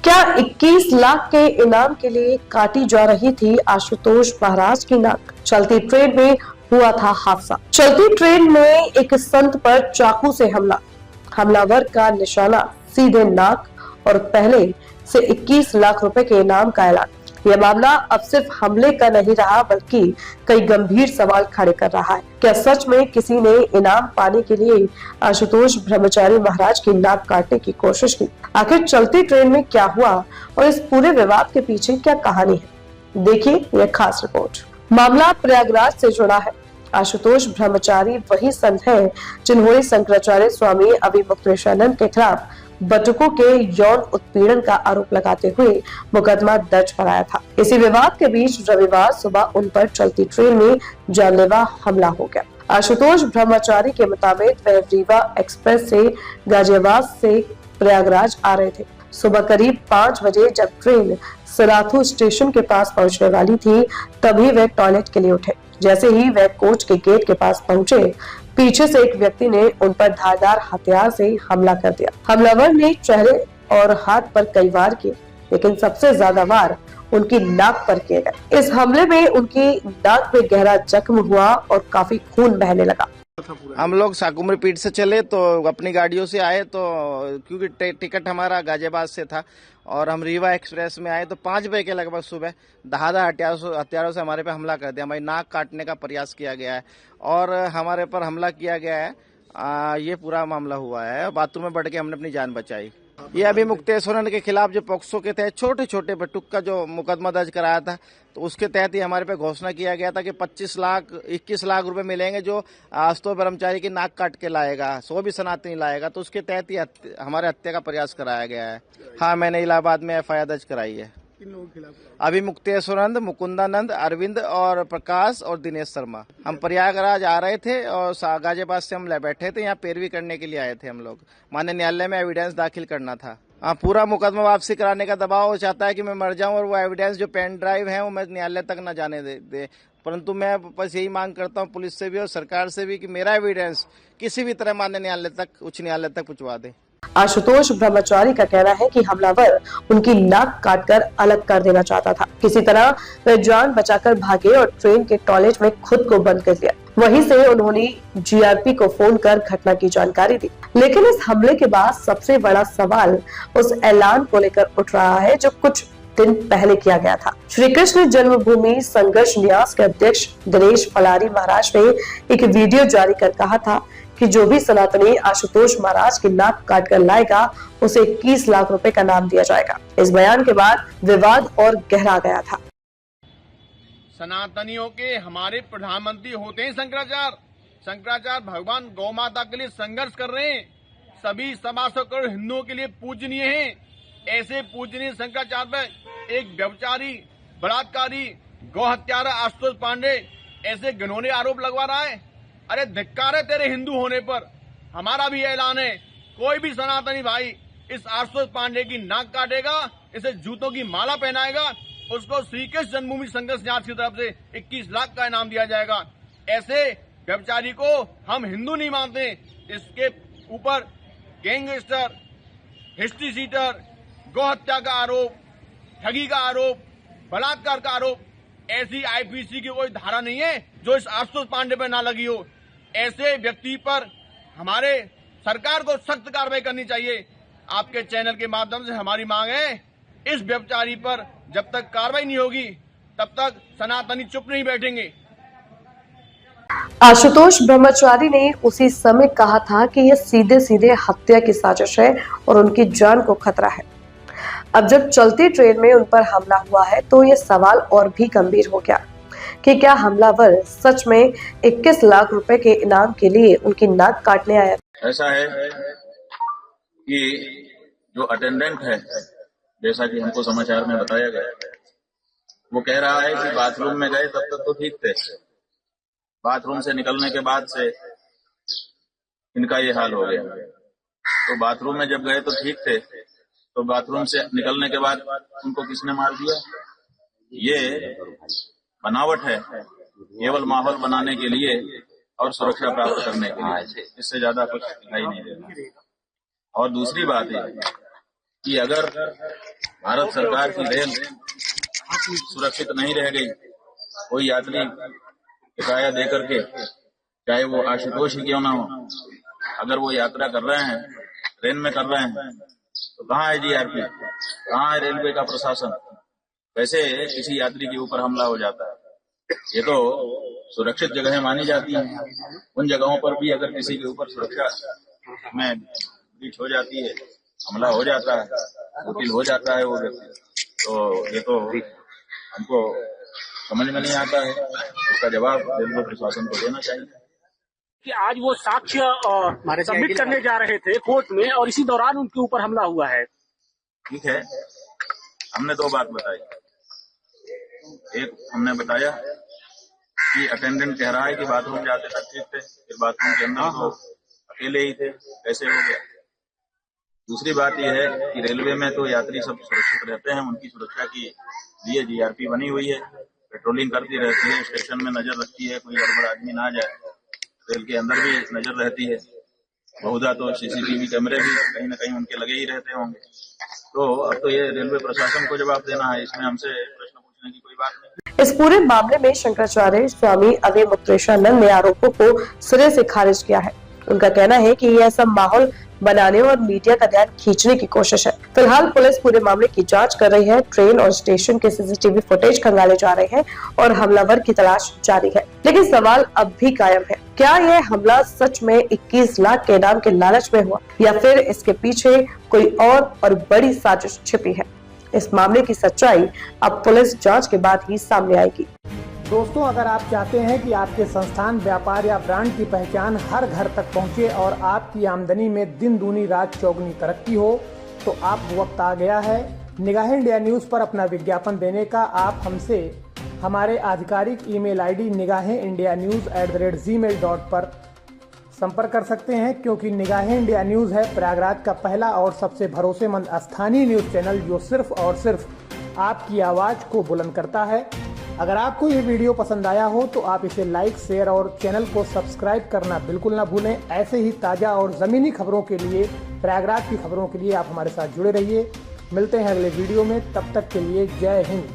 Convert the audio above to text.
क्या 21 लाख के इनाम के लिए काटी जा रही थी आशुतोष महाराज की नाक? चलती ट्रेन में हुआ था हादसा। चलती ट्रेन में एक संत पर चाकू से हमला, हमलावर का निशाना सीधे नाक और पहले से 21 लाख रुपए के इनाम का ऐलान। यह मामला अब सिर्फ हमले का नहीं रहा बल्कि कई गंभीर सवाल खड़े कर रहा है। क्या सच में किसी ने इनाम पाने के लिए आशुतोष ब्रह्मचारी महाराज की नाक काटने की कोशिश की? आखिर चलती ट्रेन में क्या हुआ और इस पूरे विवाद के पीछे क्या कहानी है, देखिए यह खास रिपोर्ट। मामला प्रयागराज से जुड़ा है। आशुतोष ब्रह्मचारी वही संत है जिन्होंने शंकराचार्य स्वामी अभिमुक्तेश्वरानंद के खिलाफ बटुकों के यौन उत्पीड़न का आरोप लगाते हुए मुकदमा दर्ज कराया था। इसी विवाद के बीच रविवार सुबह उन पर चलती ट्रेन में जानलेवा हमला हो गया। आशुतोष ब्रह्मचारी के मुताबिक वह रीवा एक्सप्रेस से गाजियाबाद से प्रयागराज आ रहे थे। सुबह करीब 5 बजे जब ट्रेन सराथू स्टेशन के पास पहुंचने वाली थी तभी वे टॉयलेट के लिए उठे। जैसे ही वे कोच के गेट के पास पहुंचे, पीछे से एक व्यक्ति ने उन पर धारदार हथियार से हमला कर दिया। हमलावर ने चेहरे और हाथ पर कई वार किए, लेकिन सबसे ज्यादा वार उनकी नाक पर किए गए। इस हमले में उनकी नाक में गहरा जख्म हुआ और काफी खून बहने लगा। हम लोग शाकुम्भरी पीठ से चले तो अपनी गाड़ियों से आए, तो क्योंकि टिकट हमारा गाजियाबाद से था और हम रीवा एक्सप्रेस में आए तो 5 बजे के लगभग सुबह धारदार हथियारों से हमारे पे हमला कर दिया। हमारी नाक काटने का प्रयास किया गया है और हमारे पर हमला किया गया है। ये पूरा मामला हुआ है। बाथरूम में बढ़ के हमने अपनी जान बचाई। ये अभिमुक्तेश्वरानंद के खिलाफ जो पॉक्सो के तहत छोटे छोटे बटुक का जो मुकदमा दर्ज कराया था, तो उसके तहत ही हमारे पे घोषणा किया गया था कि 21 लाख रुपए मिलेंगे जो आशुतोष ब्रह्मचारी की नाक काट के लाएगा, 100 भी सनातनी लाएगा। तो उसके तहत ही हमारे हत्या का प्रयास कराया गया है। हाँ, मैंने इलाहाबाद में FIR दर्ज कराई है। किन लोगों के खिलाफ? अभिमुक्तेश्वरानंद, मुकुंदानंद, अरविंद और प्रकाश और दिनेश शर्मा। हम प्रयागराज आ रहे थे और गाजियाबाद से हम बैठे थे, यहाँ पैरवी करने के लिए आए थे हम लोग। माननीय न्यायालय में एविडेंस दाखिल करना था। पूरा मुकदमा वापसी कराने का दबाव चाहता है कि मैं मर जाऊं और वो एविडेंस जो पेन ड्राइव है वो मैं न्यायालय तक न जाने दे। परंतु मैं बस यही मांग करता हूं पुलिस से भी और सरकार से भी कि मेरा एविडेंस किसी भी तरह माननीय न्यायालय तक, उच्च न्यायालय तक पहुंचवा दे। आशुतोष ब्रह्मचारी का कहना है कि हमलावर उनकी नाक काटकर अलग कर देना चाहता था। किसी तरह वे जान बचाकर भागे और ट्रेन के टॉयलेट में खुद को बंद कर दिया। वहीं से उन्होंने GRP को फोन कर घटना की जानकारी दी। लेकिन इस हमले के बाद सबसे बड़ा सवाल उस ऐलान को लेकर उठ रहा है जो कुछ दिन पहले किया गया था। श्री कृष्ण जन्मभूमि संघर्ष न्यास के अध्यक्ष दिनेश फलारी महाराज ने एक वीडियो जारी कर कहा था कि जो भी सनातनी आशुतोष महाराज की नाक काट कर लाएगा उसे 21 लाख रुपए का नाम दिया जाएगा। इस बयान के बाद विवाद और गहरा गया था। सनातनियों के हमारे प्रधानमंत्री होते हैं शंकराचार्य भगवान गौ माता के लिए संघर्ष कर रहे हैं। सभी 700 करोड़ हिंदुओं के लिए पूजनीय हैं। ऐसे पूजनीय शंकराचार्य पर एक व्यभिचारी, बलात्कारी, गौ हत्यारा आशुतोष पांडे ऐसे घिनौने आरोप लगवा रहा है। अरे धिक्कार है तेरे हिंदू होने पर। हमारा भी ऐलान है, कोई भी सनातनी भाई इस आशुतोष पांडे की नाक काटेगा, इसे जूतों की माला पहनाएगा, उसको श्री कृष्ण जन्मभूमि संघर्ष न्यास की तरफ से 21 लाख का इनाम दिया जाएगा। ऐसे व्यभिचारी को हम हिंदू नहीं मानते। इसके ऊपर गैंगस्टर, हिस्ट्री सीटर, गौ हत्या का आरोप, ठगी का आरोप, बलात्कार का आरोप, ऐसी IPC की कोई धारा नहीं है जो इस आशुतोष पांडे पर ना लगी हो। ऐसे व्यक्ति पर हमारे सरकार को सख्त कार्रवाई करनी चाहिए। आपके चैनल के माध्यम से हमारी मांग है, इस व्यभिचारी पर जब तक कार्रवाई नहीं होगी तब तक सनातनी चुप नहीं बैठेंगे। आशुतोष ब्रह्मचारी ने उसी समय कहा था कि यह सीधे सीधे हत्या की साजिश है और उनकी जान को खतरा है। अब जब चलती ट्रेन में उन पर हमला हुआ है तो ये सवाल और भी गंभीर हो गया कि क्या हमलावर सच में 21 लाख रुपए के इनाम के लिए उनकी नाक काटने आया। ऐसा है कि जो अटेंडेंट है, जैसा कि हमको समाचार में बताया गया, वो कह रहा है कि बाथरूम में गए तब तक तो ठीक थे, बाथरूम से निकलने के बाद से इनका ये हाल हो गया। तो बाथरूम में जब गए तो ठीक थे, तो बाथरूम से निकलने के बाद उनको किसने मार दिया? ये बनावट है, केवल माहौल बनाने के लिए और सुरक्षा प्राप्त करने के लिए, इससे ज्यादा कुछ दिखाई नहीं देता। और दूसरी बात है कि अगर भारत सरकार की रेल सुरक्षित नहीं रह गई, कोई यात्री किराया दे करके, चाहे वो आशुतोष ही क्यों ना हो, अगर वो यात्रा कर रहे हैं, ट्रेन में कर रहे हैं, तो कहाँ है जीआरपी, कहाँ है रेलवे का प्रशासन? वैसे किसी यात्री के ऊपर हमला हो जाता है। ये तो सुरक्षित जगह मानी जाती हैं, उन जगहों पर भी अगर किसी के ऊपर सुरक्षा में ब्रीच हो जाती है, हमला हो जाता है, मुश्किल हो जाता है वो व्यक्ति, तो ये तो हमको समझ में नहीं आता है। इसका जवाब रेलवे प्रशासन को देना चाहिए कि आज वो साक्ष्य सबमिट करने जा रहे थे कोर्ट में और इसी दौरान उनके ऊपर हमला हुआ है। ठीक है, हमने दो बात बताई। एक हमने बताया कि अटेंडेंट कह रहा है कि बाथरूम जाते तक ठीक थे, फिर बाथरूम के अंदर तो अकेले ही थे, कैसे हो गया। दूसरी बात यह है कि रेलवे में तो यात्री सब सुरक्षित रहते हैं, उनकी सुरक्षा के लिए जीआरपी बनी हुई है, पेट्रोलिंग करती रहती है, स्टेशन में नजर रखती है, कोई गड़बड़ आदमी ना जाए। रेल के अंदर भी नजर रहती है, बहुधा तो सीसीटीवी कैमरे भी कहीं न कहीं उनके लगे ही रहते होंगे। तो अब तो ये रेलवे प्रशासन को जवाब देना है, इसमें हमसे प्रश्न पूछने की कोई बात नहीं। इस पूरे मामले में शंकराचार्य स्वामी अवय मुक्तेशानंद ने आरोपों को सिरे से खारिज किया है। उनका कहना है कि यह सब माहौल बनाने और मीडिया का ध्यान खींचने की कोशिश है। फिलहाल पुलिस पूरे मामले की जांच कर रही है। ट्रेन और स्टेशन के सीसीटीवी फुटेज खंगाले जा रहे हैं और हमलावर की तलाश जारी है। लेकिन सवाल अब भी कायम है, क्या यह हमला सच में 21 लाख के इनाम के लालच में हुआ या फिर इसके पीछे कोई और बड़ी साजिश छिपी है? इस मामले की सच्चाई अब पुलिस जांच के बाद ही सामने आएगी। दोस्तों, अगर आप चाहते हैं कि आपके संस्थान, व्यापार या ब्रांड की पहचान हर घर तक पहुंचे और आपकी आमदनी में दिन दूनी रात चौगुनी तरक्की हो, तो आप वक्त आ गया है निगाहें इंडिया न्यूज़ पर अपना विज्ञापन देने का। आप हमसे हमारे आधिकारिक ईमेल आईडी nigahenindianews@gmail.com पर संपर्क कर सकते हैं, क्योंकि निगाहें इंडिया न्यूज़ है प्रयागराज का पहला और सबसे भरोसेमंद स्थानीय न्यूज़ चैनल जो सिर्फ और सिर्फ आपकी आवाज़ को बुलंद करता है। अगर आपको ये वीडियो पसंद आया हो तो आप इसे लाइक, शेयर और चैनल को सब्सक्राइब करना बिल्कुल ना भूलें। ऐसे ही ताज़ा और ज़मीनी खबरों के लिए, प्रयागराज की खबरों के लिए आप हमारे साथ जुड़े रहिए। मिलते हैं अगले वीडियो में, तब तक के लिए जय हिंद।